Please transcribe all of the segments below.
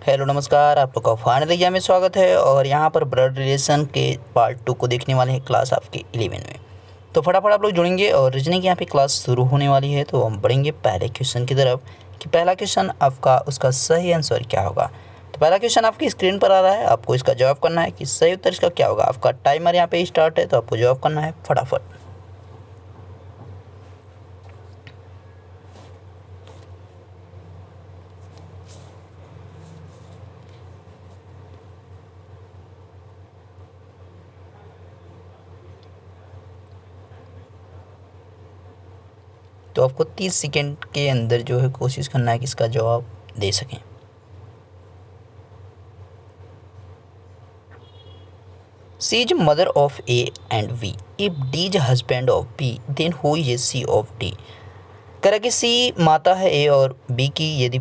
Hello नमस्कार, आप लोग का फाइनल एग्जाम में स्वागत है। और यहाँ पर ब्लड रिलेशन के पार्ट 2 को देखने वाले हैं क्लास आपके 11 में। तो फटाफट आप लोग जुड़ेंगे और रीजनिंग यहाँ पे क्लास शुरू होने वाली है। तो हम बढ़ेंगे पहले क्वेश्चन की तरफ कि पहला क्वेश्चन आपका उसका सही आंसर क्या होगा। तो पहला क्वेश्चन आपकी स्क्रीन पर आ रहा है, आपको इसका जवाब करना है कि सही उत्तर इसका क्या होगा। आपका टाइमर यहाँ पे स्टार्ट है, तो आपको जवाब करना है फटाफट। तो आपको 30 सेकेंड के अंदर जो है कोशिश करना है कि इसका जवाब दे सकें। C is mother of A and V. If D is husband of B, then who is C of D? कह रहा कि C माता है A और B की, यदि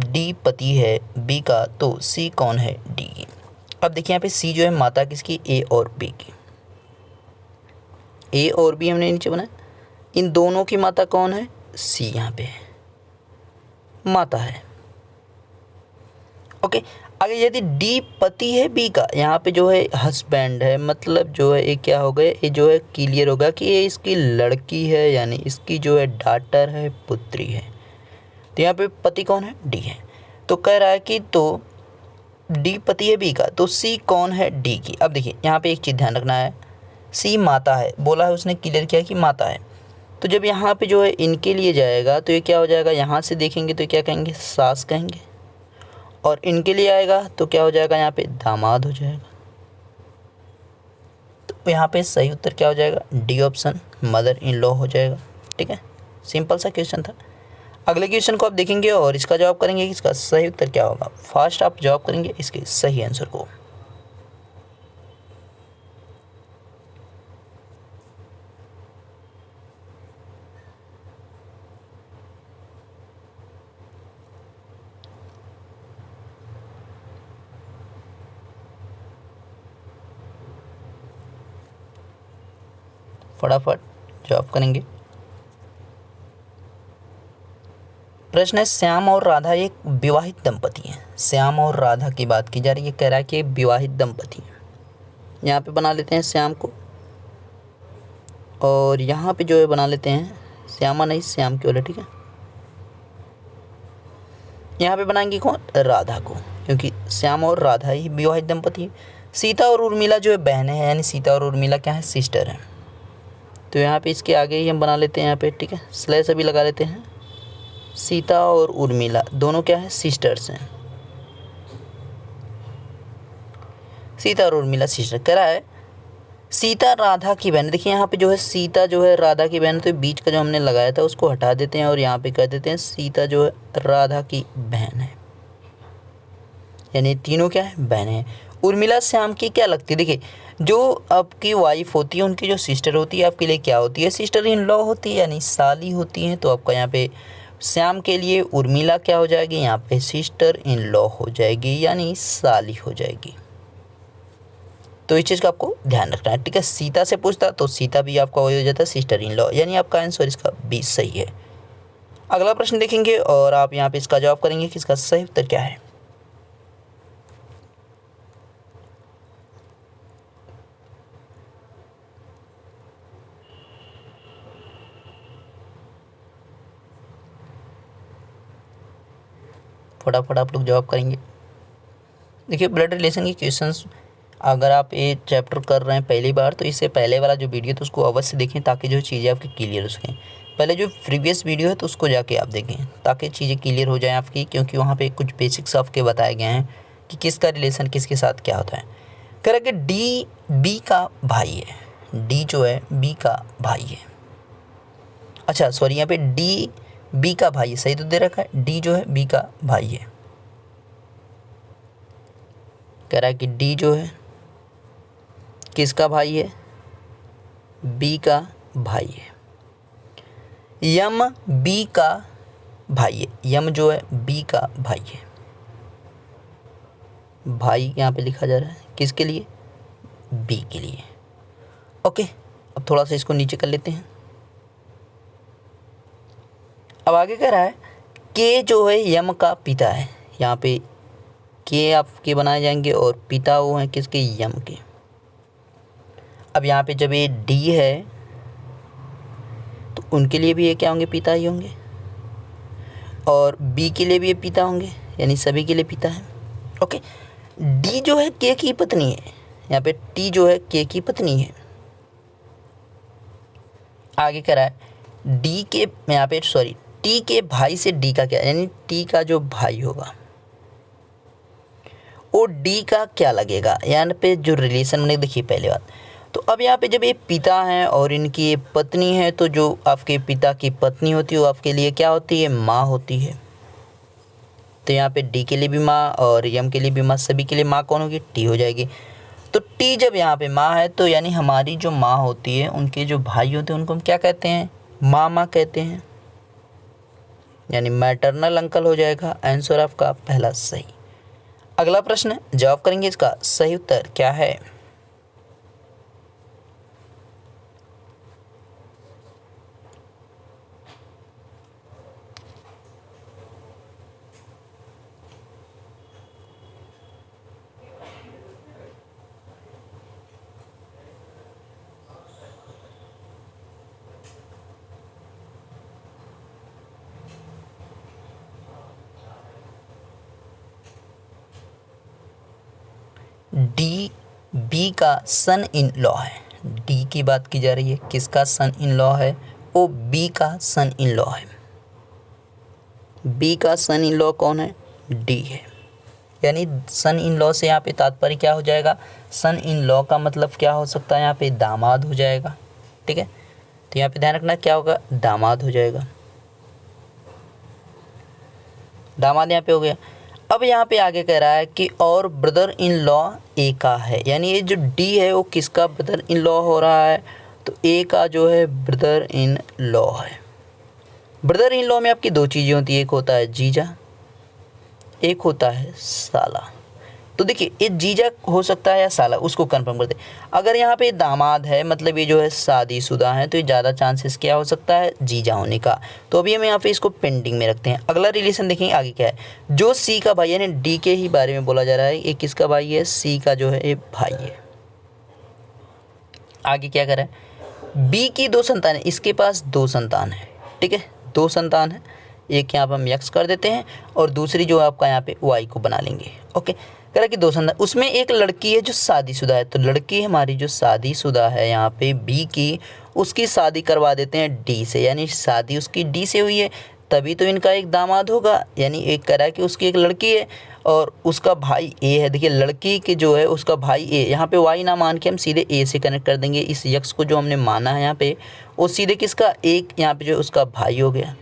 D पति है B का तो C कौन है D की। अब देखिए यहाँ पे C जो है माता किसकी, A और B की। A और B हमने नीचे बनाया, इन दोनों की माता कौन है, C यहाँ पे माता है। ओके, आगे यदि डी पति है बी का, यहाँ पे जो है हस्बैंड है, मतलब जो है ये क्या हो गया, ये जो है क्लियर होगा कि ये इसकी लड़की है, यानी इसकी जो है डॉटर है, पुत्री है। तो यहाँ पे पति कौन है, डी है। तो कह रहा है कि तो डी पति है बी का, तो सी कौन है, डी की। अब देखिए यहाँ पे एक चीज़ ध्यान रखना है, सी माता है, बोला है उसने, क्लियर किया कि माता है। तो जब यहाँ पे जो है इनके लिए जाएगा तो ये क्या हो जाएगा, यहाँ से देखेंगे तो क्या कहेंगे, सास कहेंगे। और इनके लिए आएगा तो क्या हो जाएगा, यहाँ पे दामाद हो जाएगा। तो यहाँ पे सही उत्तर क्या हो जाएगा, D option, mother in law हो जाएगा। ठीक है, सिंपल सा क्वेश्चन था। अगले क्वेश्चन को आप देखेंगे और इसका जवाब करेंगे कि इसका सही उत्तर क्या होगा। फास्ट आप जवाब करेंगे इसके सही आंसर को। फटाफट जवाब करेंगे। प्रश्न है, श्याम और राधा एक विवाहित दंपति हैं। श्याम और राधा की बात की जा रही है, कह रहा है कि विवाहित दंपति हैं। यहाँ पे बना लेते हैं श्याम को, और यहाँ पे जो है बना लेते हैं श्यामा, नहीं श्याम केवल है। ठीक है, यहाँ पे बनाएंगे कौन, राधा को, क्योंकि श्याम और राधा ही विवाहित दंपति है। सीता और उर्मिला जो है बहनें हैं, यानी सीता और उर्मिला क्या है, सिस्टर हैं। तो यहाँ पे इसके आगे ही हम बना लेते हैं यहाँ पे, ठीक है, स्लैश अभी लगा लेते हैं। सीता और उर्मिला दोनों क्या है, सिस्टर्स हैं। सीता और उर्मिला सिस्टर, कह रहा है सीता राधा की बहन। देखिए यहाँ पे जो है सीता जो है राधा की बहन, तो बीच का जो हमने लगाया था उसको हटा देते हैं और यहाँ पे कह देते हैं सीता जो है राधा की बहन है, यानी तीनों क्या है, बहन है। उर्मिला श्याम की क्या लगती है, देखिए जो आपकी वाइफ होती है उनकी जो सिस्टर होती है आपके लिए क्या होती है, सिस्टर इन लॉ होती है, यानी साली होती हैं। तो आपका यहाँ पे श्याम के लिए उर्मिला क्या हो जाएगी, यहाँ पे सिस्टर इन लॉ हो जाएगी, यानी साली हो जाएगी। तो इस चीज़ का आपको ध्यान रखना है। ठीक है, सीता से पूछता तो सीता भी आपका वही हो जाता है, सिस्टर इन लॉ, यानी आपका आंसर इसका बी सही है। अगला प्रश्न देखेंगे और आप यहाँ पे इसका जवाब करेंगे कि इसका सही उत्तर क्या है। फटाफट आप लोग जवाब करेंगे। देखिए ब्लड रिलेशन के क्वेश्चंस अगर आप ये चैप्टर कर रहे हैं पहली बार, तो इससे पहले वाला जो वीडियो तो उसको अवश्य देखें, ताकि जो चीज़ें आपकी क्लियर हो सकें। पहले जो प्रीवियस वीडियो है तो उसको जाके आप देखें, ताकि चीज़ें क्लियर हो जाएं आपकी, क्योंकि वहाँ पे कुछ बेसिक्स आपके बताए गए हैं कि किसका रिलेशन किसके साथ क्या होता है। कह रहा है कि डी बी का भाई है, डी जो है बी का भाई है। अच्छा सॉरी, यहाँ पे डी बी का भाई है, सही तो दे रखा है, डी जो है बी का भाई है। कह रहा है कि डी जो है किसका भाई है, बी का भाई है। यम बी का भाई है, यम जो है बी का भाई है। भाई यहाँ पे लिखा जा रहा है किसके लिए, बी के लिए। ओके, अब थोड़ा सा इसको नीचे कर लेते हैं। अब आगे कह रहा है के जो है यम का पिता है, यहाँ पे के आपके बनाए जाएंगे और पिता वो हैं किसके, यम के। अब यहाँ पे जब ये डी है तो उनके लिए भी ये क्या होंगे, पिता ही होंगे, और बी के लिए भी ये पिता होंगे, यानी सभी के लिए पिता है। ओके, डी जो है के की पत्नी है, यहाँ पे टी जो है के की पत्नी है। आगे कह रहा है डी के, यहाँ पे सॉरी टी के भाई से डी का क्या, यानी टी का जो भाई होगा वो डी का क्या लगेगा, यहाँ पे जो रिलेशन बने। देखिए पहले बात तो अब यहाँ पे जब ये पिता हैं और इनकी ये पत्नी है, तो जो आपके पिता की पत्नी होती है वो आपके लिए क्या होती है, माँ होती है। तो यहाँ पे डी के लिए भी माँ और यम के लिए भी माँ, सभी के लिए माँ कौन होगी, टी हो जाएगी। तो टी जब यहाँ पे माँ है तो यानी हमारी जो माँ होती है उनके जो भाई होते हैं उनको हम क्या कहते हैं, मामा कहते हैं, यानी मैटरनल अंकल हो जाएगा आंसर आपका पहला सही। अगला प्रश्न जवाब करेंगे, इसका सही उत्तर क्या है। डी बी का सन इन लॉ है। डी की बात की जा रही है, किसका सन इन लॉ है, वो बी का सन इन लॉ है। बी का सन इन लॉ कौन है, डी है। यानी सन इन लॉ से यहाँ पे तात्पर्य क्या हो जाएगा, सन इन लॉ का मतलब क्या हो सकता है, यहाँ पे दामाद हो जाएगा। ठीक है, तो यहाँ पे ध्यान रखना क्या होगा, दामाद हो जाएगा, दामाद यहाँ पे हो गया। अब यहाँ पे आगे कह रहा है कि और ब्रदर इन लॉ ए का है, यानी ये जो डी है वो किसका ब्रदर इन लॉ हो रहा है, तो ए का जो है ब्रदर इन लॉ है। ब्रदर इन लॉ में आपकी दो चीज़ें होती है, एक होता है जीजा, एक होता है साला। तो देखिए ये जीजा हो सकता है या साला, उसको कंफर्म करते। अगर यहाँ पे दामाद है मतलब ये जो है शादीशुदा है, तो ये ज़्यादा चांसेस क्या हो सकता है, जीजा होने का। तो अभी हम यहाँ पे इसको पेंडिंग में रखते हैं। अगला रिलेशन देखेंगे आगे क्या है, जो सी का भाई यानी डी के ही बारे में बोला जा रहा है, ये किसका भाई है, सी का जो है ये भाई है। आगे क्या कर रहा है, बी की दो संतान है, इसके पास दो संतान है। ठीक है, दो संतान है, एक यहाँ पर हम यक्स कर देते हैं और दूसरी जो आपका यहाँ पे वाई को बना लेंगे। ओके, कह रहा कि दो संतान, उसमें एक लड़की है जो शादीशुदा है। तो लड़की हमारी जो शादीशुदा है यहाँ पे बी की, उसकी शादी करवा देते हैं डी से, यानी शादी उसकी डी से हुई है, तभी तो इनका एक दामाद होगा। यानी एक कह रहा है कि उसकी एक लड़की है और उसका भाई ए है। देखिए लड़की के जो है उसका भाई ए, यहाँ पे वाई ना मान के हम सीधे ए से कनेक्ट कर देंगे। इस यक्स को जो हमने माना है यहाँ पे वो सीधे किसका, एक यहाँ पे जो उसका भाई हो गया।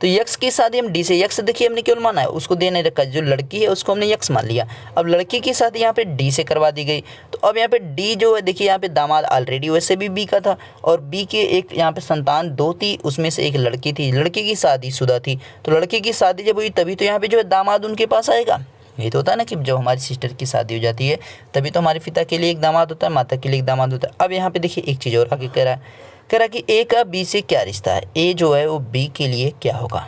तो यक्स की शादी हम डी से, यक्स देखिए हमने केवल माना है, उसको दे नहीं रखा, जो लड़की है उसको हमने यक्स मान लिया। अब लड़की की शादी यहाँ पे डी से करवा दी गई। तो अब यहाँ पे डी जो है देखिए यहाँ पे दामाद ऑलरेडी वैसे भी बी का था और बी के एक यहाँ पे संतान दो थी, उसमें से एक लड़की थी, लड़की की शादीशुदा थी। तो लड़की की शादी जब हुई तभी तो यहाँ पे जो है दामाद उनके पास आएगा। ये तो होता है ना कि जब हमारी सिस्टर की शादी हो जाती है तभी तो हमारे पिता के लिए एक दामाद होता है, माता के लिए एक दामाद होता है। अब यहाँ पे देखिए एक चीज़ और आगे कह रहा है, कह रहा कि ए का बी से क्या रिश्ता है, ए जो है वो बी के लिए क्या होगा,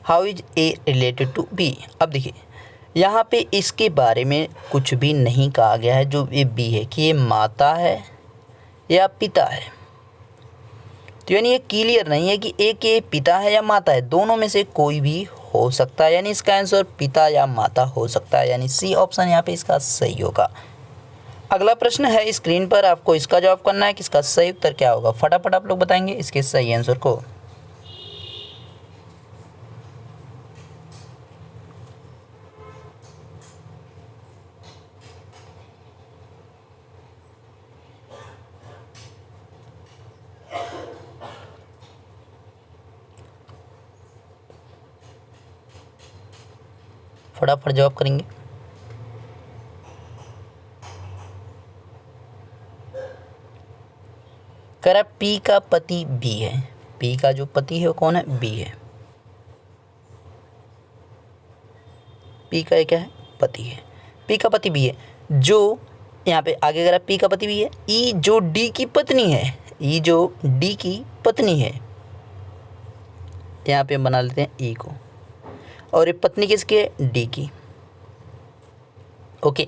how is A related to B. अब देखिए यहाँ पे इसके बारे में कुछ भी नहीं कहा गया है जो ये बी है कि ये माता है या पिता है। तो यानी ये क्लियर नहीं है कि ए के पिता है या माता है, दोनों में से कोई भी हो सकता है, यानी इसका आंसर पिता या माता हो सकता है, यानी सी ऑप्शन यहाँ पे इसका सही होगा। अगला प्रश्न है स्क्रीन पर, आपको इसका जवाब करना है कि इसका सही उत्तर क्या होगा। फटाफट आप लोग बताएंगे इसके सही आंसर को। फटाफट जवाब करेंगे। कह रहा पी का पति बी है, पी का जो पति है वो कौन है, बी है। पी का क्या है, पति है, पी का पति बी है। जो यहाँ पे आगे कह रहा पी का पति बी है, ई जो डी की पत्नी है, ई जो डी की पत्नी है, यहाँ पे बना लेते हैं ई को। और ये पत्नी किसकी है, डी की। ओके,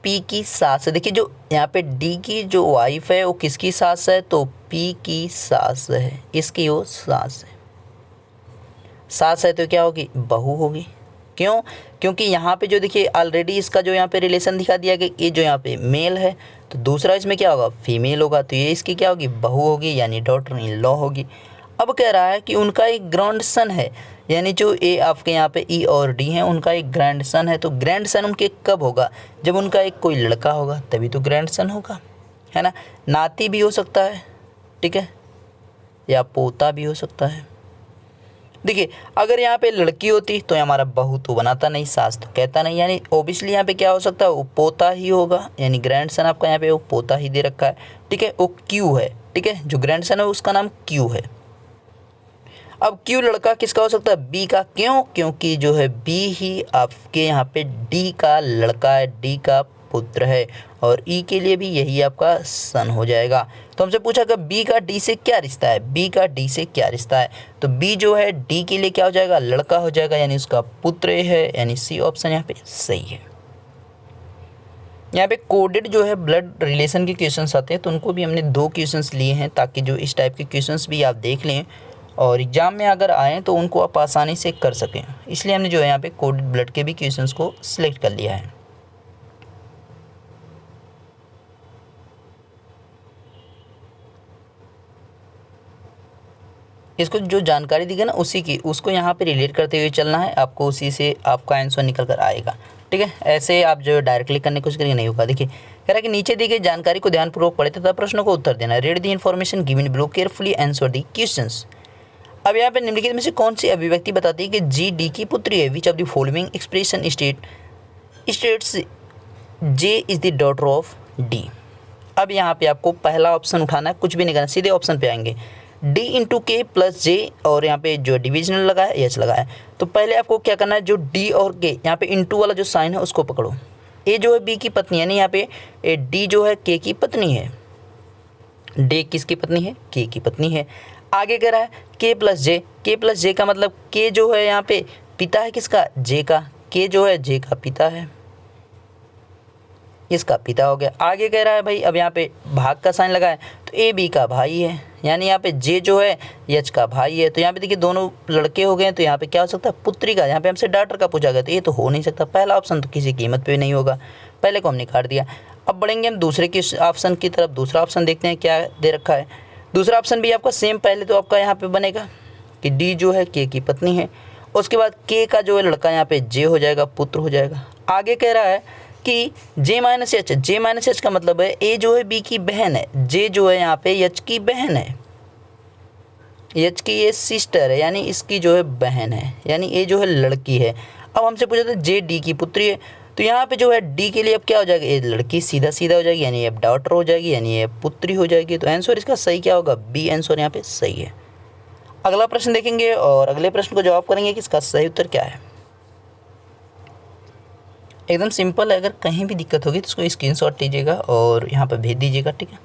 पी की सास है। देखिए जो यहाँ पे डी की जो वाइफ है वो किसकी सास है, तो पी की सास है, इसकी वो सास है। सास है तो क्या होगी, बहू होगी। क्यों, क्योंकि यहाँ पे जो देखिए ऑलरेडी इसका जो यहाँ पे रिलेशन दिखा दिया कि ये जो यहाँ पे मेल है तो दूसरा इसमें क्या होगा, फीमेल होगा, तो ये इसकी क्या होगी, बहू होगी, यानी डॉटर इन लॉ होगी। अब कह रहा है कि उनका एक ग्रैंड सन है, यानी जो ए आपके यहाँ पे ई और डी हैं उनका एक ग्रैंड सन है। तो ग्रैंड सन उनके कब होगा, जब उनका एक कोई लड़का होगा तभी तो ग्रैंड सन होगा, है ना। नाती भी हो सकता है, ठीक है, या पोता भी हो सकता है। देखिए अगर यहाँ पे लड़की होती तो हमारा बहू तो बनाता नहीं, सास तो कहता नहीं, यानी ओबियसली यहाँ पे क्या हो सकता है, वो पोता ही होगा, यानी ग्रैंड सन आपका यहाँ पे वो पोता ही दे रखा है, ठीक है। वो क्यू है, ठीक है, जो ग्रैंड सन है उसका नाम क्यू है। अब क्यू लड़का किसका हो सकता है, बी का। क्यों, क्योंकि जो है बी ही आपके यहाँ पे डी का लड़का है, डी का पुत्र है, और ई के लिए भी यही आपका सन हो जाएगा। तो हमसे पूछा कि बी का डी से क्या रिश्ता है, बी का डी से क्या रिश्ता है, तो बी जो है डी के लिए क्या हो जाएगा, लड़का हो जाएगा, यानी उसका पुत्र है, यानी सी ऑप्शन यहाँ पे सही है। यहाँ पे कोडेड जो है ब्लड रिलेशन के क्वेश्चंस आते हैं, तो उनको भी हमने 2 क्वेश्चंस लिए हैं ताकि जो इस टाइप के क्वेश्चंस भी आप देख लें और एग्ज़ाम में अगर आएँ तो उनको आप आसानी से कर सकें, इसलिए हमने जो है यहाँ पे कोडेड ब्लड के भी क्वेश्चंस को सिलेक्ट कर लिया है। इसको जो जानकारी दी गई ना उसी की, उसको यहाँ पे रिलेट करते हुए चलना है, आपको उसी से आपका आंसर निकल कर आएगा, ठीक है। ऐसे आप जो डायरेक्टली करने की कोशिश करेंगे नहीं होगा। देखिए कह रहा है कि नीचे दी गई जानकारी को ध्यानपूर्वक पढ़े तथा प्रश्नों को उत्तर देना। Read the information given below, carefully answer the questions. अब यहाँ पे निम्नलिखित में से कौन सी अभिव्यक्ति बताती है कि जी डी की पुत्री है। Which of the following expression states J is the daughter of D. अब यहाँ पे आपको पहला ऑप्शन उठाना है, कुछ भी नहीं करना, सीधे ऑप्शन पे आएंगे। डी इंटू के प्लस जे, और यहाँ पे जो डिविजनल लगा है एच लगा है, तो पहले आपको क्या करना है, जो डी और के यहाँ पे इंटू वाला जो साइन है उसको पकड़ो। ए जो है बी की पत्नी, यानी यहाँ पे डी जो है के की पत्नी है, डी किसकी पत्नी है, के की पत्नी है। आगे कह रहा है के प्लस जे, के प्लस जे का मतलब के जो है यहाँ पे पिता है किसका, जे का, के जो है जे का पिता है, इसका पिता हो गया। आगे कह रहा है भाई अब यहाँ पे भाग का साइन लगा है तो ए बी का भाई है, यानी यहाँ पे जे जो है एच का भाई है। तो यहाँ पे देखिए दोनों लड़के हो गए, तो यहाँ पे क्या हो सकता है, पुत्री का। यहाँ पे हमसे डॉटर का पूछा गया तो ये तो हो नहीं सकता, पहला ऑप्शन तो किसी कीमत पे नहीं होगा, पहले को हमने काट दिया। अब बढ़ेंगे हम दूसरे के ऑप्शन की तरफ। दूसरा ऑप्शन देखते हैं क्या दे रखा है। दूसरा ऑप्शन भी आपका सेम, पहले तो आपका यहाँ पे बनेगा कि डी जो है के की पत्नी है, उसके बाद के का जो है लड़का यहाँ पे जे हो जाएगा, पुत्र हो जाएगा। आगे कह रहा है कि जे माइनस एच, जे माइनस एच का मतलब है ए जो है बी की बहन है, जे जो है यहाँ पे एच की बहन है, एच की ये सिस्टर है, यानी इसकी जो है बहन है, यानी ए जो है लड़की है। अब हमसे पूछा था जे डी की पुत्री है, तो यहाँ पे जो है डी के लिए अब क्या हो जाएगा, ये लड़की सीधा सीधा हो जाएगी, यानी ये डॉटर हो जाएगी, यानी ये पुत्री हो जाएगी। तो आंसर इसका सही क्या होगा, बी आंसर यहाँ पे सही है। अगला प्रश्न देखेंगे और अगले प्रश्न को जवाब करेंगे कि इसका सही उत्तर क्या है। एकदम सिंपल है, अगर कहीं भी दिक्कत होगी तो उसको स्क्रीनशॉट लीजिएगा और यहाँ पर भेज दीजिएगा, ठीक है।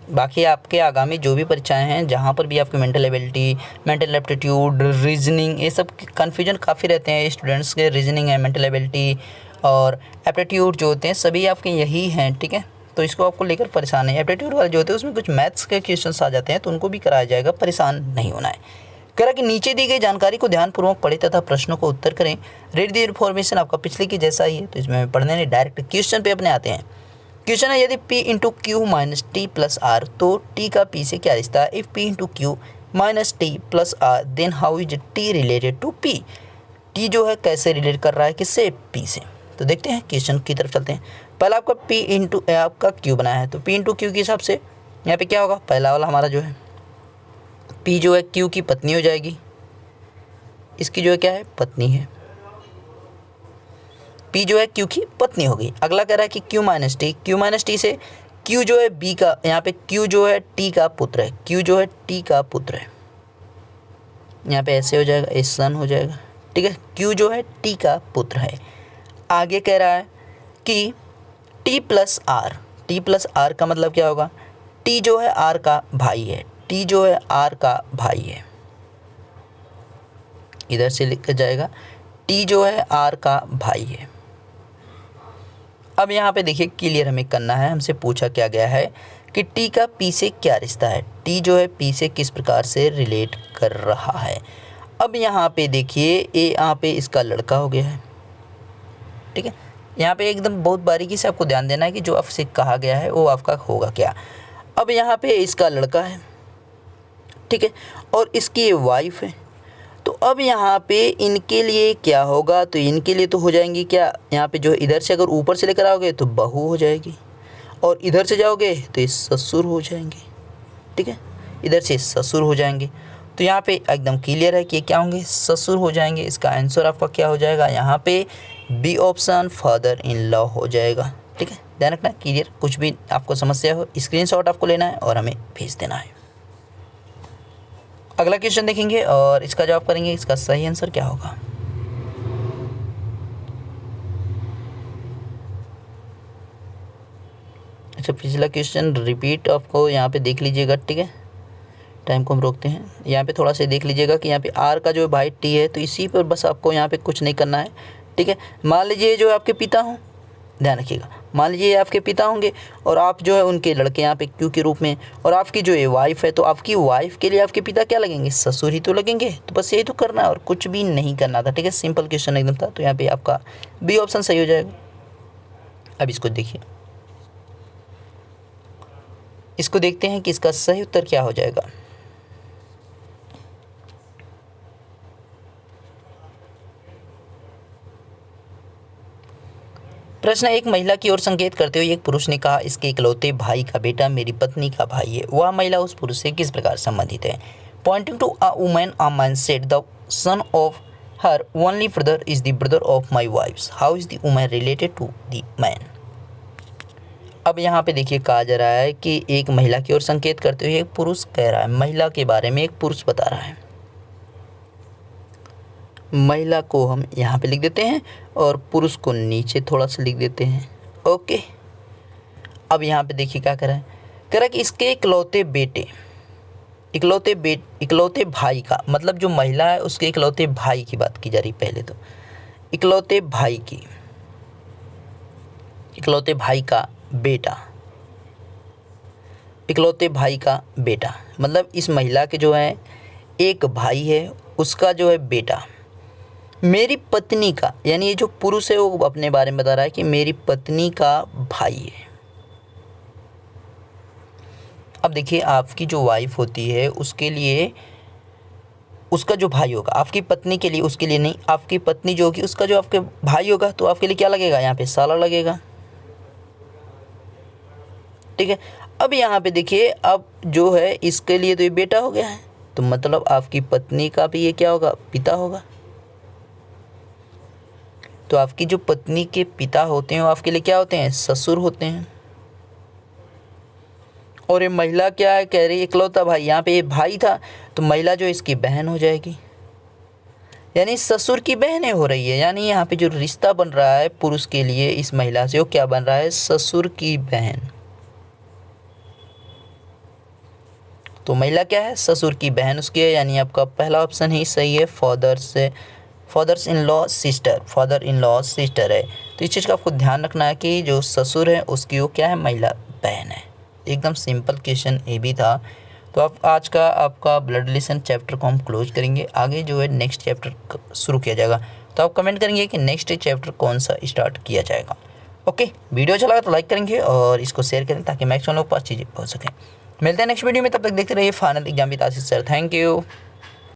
बाकी आपके आगामी जो भी परीक्षाएं हैं, जहाँ पर भी आपकी mental ability, mental aptitude, reasoning, ये सब कन्फ्यूजन काफ़ी रहते हैं स्टूडेंट्स के। रीजनिंग है, मेंटल एबिलिटी और एप्टीट्यूड जो होते हैं सभी आपके यही हैं, ठीक है। तो इसको आपको लेकर परेशान नहीं। एप्टीट्यूड वाले जो होते हैं उसमें कुछ मैथ्स के क्वेश्चंस आ जाते हैं, तो उनको भी कराया जाएगा, परेशान नहीं होना है। कह रहा कि नीचे दी गई जानकारी को ध्यानपूर्वक पढ़ें तथा प्रश्नों को उत्तर करें। रीड द इन्फॉर्मेशन आपका पिछले की जैसा ही है, तो इसमें पढ़ने नहीं, डायरेक्ट क्वेश्चन पे अपने आते हैं। क्वेश्चन है यदि P into Q minus T plus R, तो T का P से क्या रिश्ता है। If P into Q minus T plus R then how is T related to P। T जो है कैसे रिलेट कर रहा है किससे, P से। तो देखते हैं क्वेश्चन की तरफ चलते हैं। पहला आपका P इंटू आपका Q बनाया है, तो P इंटू क्यू के हिसाब से यहाँ पे क्या होगा, पहला वाला हमारा जो है P जो है Q की पत्नी हो जाएगी, इसकी जो है क्या है, पत्नी है। P जो है Q की पत्नी हो गई। अगला कह रहा है कि Q minus T, Q minus T से Q जो है B का, यहाँ पे Q जो है T का पुत्र है, Q जो है T का पुत्र है, यहाँ पे ऐसे हो जाएगा, ए सन हो जाएगा, ठीक है। Q जो है T का पुत्र है। आगे कह रहा है कि T plus R, T plus R का मतलब क्या होगा, T जो है R का भाई है, टी जो है आर का भाई है, इधर से लिखा जाएगा टी जो है आर का भाई है। अब यहाँ पे देखिए क्लियर हमें करना है, हमसे पूछा क्या गया है कि टी का पी से क्या रिश्ता है, टी जो है पी से किस प्रकार से रिलेट कर रहा है। अब यहाँ पे देखिए यहाँ पे इसका लड़का हो गया है, ठीक है। यहाँ पे एकदम बहुत बारीकी से आपको ध्यान देना है कि जो आपसे कहा गया है वो आपका होगा क्या। अब यहाँ पे इसका लड़का है, ठीक है, और इसकी वाइफ है। तो अब यहाँ पे इनके लिए क्या होगा, तो इनके लिए तो हो जाएंगी क्या, यहाँ पे जो इधर से अगर ऊपर से लेकर आओगे तो बहू हो जाएगी, और इधर से जाओगे तो ये ससुर हो जाएंगे, ठीक है, इधर से ससुर हो जाएंगे। तो यहाँ पे एकदम क्लियर है कि क्या होंगे, ससुर हो जाएंगे। इसका आंसर आपका क्या हो जाएगा, यहाँ पे B option father in law हो जाएगा, ठीक है। ध्यान रखना क्लियर, कुछ भी आपको समस्या हो स्क्रीनशॉट आपको लेना है और हमें भेज देना है। अगला क्वेश्चन देखेंगे और इसका जवाब करेंगे, इसका सही आंसर क्या होगा। अच्छा, पिछला क्वेश्चन रिपीट आपको यहाँ पे देख लीजिएगा, ठीक है। टाइम को हम रोकते हैं, यहाँ पे थोड़ा सा देख लीजिएगा कि यहाँ पे आर का जो भाई टी है, तो इसी पर बस आपको यहाँ पे कुछ नहीं करना है, ठीक है। मान लीजिए जो आपके पिता हों, ध्यान रखिएगा, मान लीजिए आपके पिता होंगे और आप जो है उनके लड़के यहाँ पे क्यू के रूप में, और आपकी जो ये वाइफ है, तो आपकी वाइफ के लिए आपके पिता क्या लगेंगे, ससुर ही तो लगेंगे। तो बस यही तो करना है और कुछ भी नहीं करना था, ठीक है। सिंपल क्वेश्चन एकदम था, तो यहाँ पे आपका बी ऑप्शन सही हो जाएगा। अब इसको देखिए, इसको देखते हैं कि इसका सही उत्तर क्या हो जाएगा। प्रश्न, एक महिला की ओर संकेत करते हुए एक पुरुष ने कहा, इसके इकलौते भाई का बेटा मेरी पत्नी का भाई है। वह महिला उस पुरुष से किस प्रकार संबंधित है। Pointing to a man said the son of her only brother is the brother of my wife. How is the woman related to the man. अब यहाँ पे देखिए कहा जा रहा है कि एक महिला की ओर संकेत करते हुए एक पुरुष कह रहा है, महिला के बारे में एक पुरुष बता रहा है। महिला को हम यहाँ पे लिख देते हैं और पुरुष को नीचे थोड़ा सा लिख देते हैं, ओके। अब यहाँ पे देखिए क्या कह रहा है, कह रहा है कि इसके इकलौते बेटे, इकलौते भाई का मतलब जो महिला है उसके इकलौते भाई की बात की जा रही। पहले तो इकलौते भाई का बेटा, इकलौते भाई का बेटा मतलब इस महिला के जो है एक भाई है, उसका जो है बेटा मेरी पत्नी का, यानी ये जो पुरुष है वो अपने बारे में बता रहा है कि मेरी पत्नी का भाई है। अब देखिए आपकी जो वाइफ होती है उसके लिए उसका जो भाई होगा, आपकी पत्नी के लिए, उसके लिए नहीं, आपकी पत्नी जो होगी उसका जो आपके भाई होगा, तो आपके लिए क्या लगेगा, यहाँ पे साला लगेगा, ठीक है। अब यहाँ पे देखिए, अब जो है इसके लिए तो ये बेटा हो गया है, तो मतलब आपकी पत्नी का भी ये क्या होगा, पिता होगा। तो आपकी जो पत्नी के पिता होते हैं वो आपके लिए क्या होते हैं, ससुर होते हैं। और ये महिला क्या है, कह रही है इकलौता भाई, यहाँ पे ये भाई था तो महिला जो इसकी बहन हो जाएगी, यानी ससुर की बहनें हो रही है। यानी यहाँ पे जो रिश्ता बन रहा है पुरुष के लिए इस महिला से, वो क्या बन रहा है, ससुर की बहन। तो महिला क्या है, ससुर की बहन उसकी है, यानी आपका पहला ऑप्शन ही सही है, fathers in law sister, father in law sister है। तो इस चीज़ का आपको ध्यान रखना है कि जो ससुर है उसकी वो क्या है, महिला बहन है। एकदम सिंपल क्वेश्चन ये भी था। तो आप आज का आपका ब्लड रिलेशन चैप्टर को हम क्लोज करेंगे, आगे जो है नेक्स्ट चैप्टर शुरू किया जाएगा। तो आप कमेंट करेंगे कि नेक्स्ट चैप्टर कौन सा स्टार्ट किया जाएगा। ओके, वीडियो अच्छा लगा तो लाइक करेंगे और इसको शेयर करें ताकि मैक्सिमम लोग पास चीज़ें पहुँच सकें। मिलते हैं नेक्स्ट वीडियो में, तब तक देखते रहिए final exam with Ashish sir. Thank you.